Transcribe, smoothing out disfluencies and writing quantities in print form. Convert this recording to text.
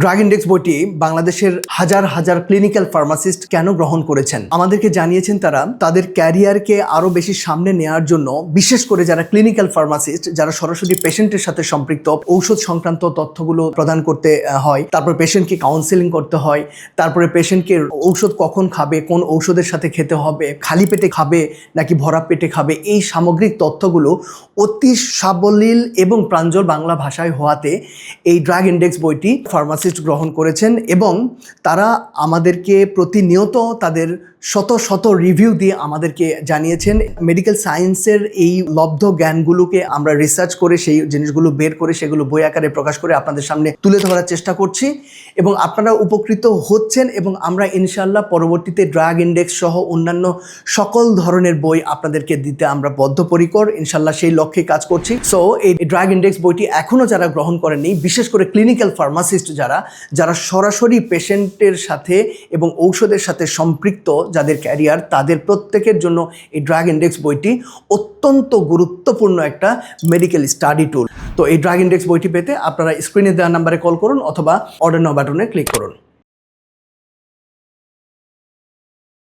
Drug index বইটি বাংলাদেশের হাজার হাজার ক্লিনিক্যাল ফার্মাসিস্ট কেন গ্রহণ করেছেন আমাদেরকে জানিয়েছেন তারা তাদের ক্যারিয়ারকে আরো বেশি সামনে নেওয়ার জন্য, বিশেষ করে যারা ক্লিনিক্যাল ফার্মাসিস্ট, যারা সরাসরি পেশেন্টের সাথে সম্পৃক্ত, ঔষধ সংক্রান্ত তথ্যগুলো প্রদান করতে হয়, তারপর পেশেন্টকে কাউন্সেলিং করতে হয়, তারপরে পেশেন্টকে ঔষধ কখন খাবে, কোন ঔষধের সাথে খেতে হবে, খালি পেটে খাবে নাকি ভরা পেটে খাবে, এই সামগ্রিক তথ্যগুলো অতি সাবলীল এবং প্রাঞ্জল বাংলা ভাষায় হওয়াতে এই ড্রাগ ইন্ডেক্স বইটি ফার্মাসিস্ট গ্রহণ করেছেন এবং তারা আমাদেরকে প্রতিনিয়ত তাদের শত শত রিভিউ দিয়ে আমাদেরকে জানিয়েছেন। মেডিকেল সায়েন্সের এই লব্ধ জ্ঞানগুলোকে আমরা রিসার্চ করে সেই জিনিসগুলো বের করে সেগুলো বই আকারে প্রকাশ করে আপনাদের সামনে তুলে ধরার চেষ্টা করছি এবং আপনারা উপকৃত হচ্ছেন এবং আমরা ইনশাআল্লাহ পরবর্তীতে ড্রাগ ইন্ডেক্স সহ অন্যান্য সকল ধরনের বই আপনাদেরকে দিতে আমরা বদ্ধপরিকর, ইনশাআল্লাহ সেই লক্ষ্যে কাজ করছি। সো এই ড্রাগ ইন্ডেক্স বইটি এখনও যারা গ্রহণ করেননি, বিশেষ করে ক্লিনিক্যাল ফার্মাসিস্ট যারা সরাসরি পেশেন্টের সাথে এবং ঔষধের সাথে সম্পৃক্ত, যাদের ক্যারিয়ার, তাদের প্রত্যেকের জন্য এই ড্রাগ ইন্ডেক্স বইটি অত্যন্ত গুরুত্বপূর্ণ একটা মেডিকেল স্টাডি টুল। তো এই ড্রাগ ইন্ডেক্স বইটি পেতে আপনারা স্ক্রিনে দেওয়া নাম্বারে কল করুন অথবা অর্ডার নাও বাটনে ক্লিক করুন।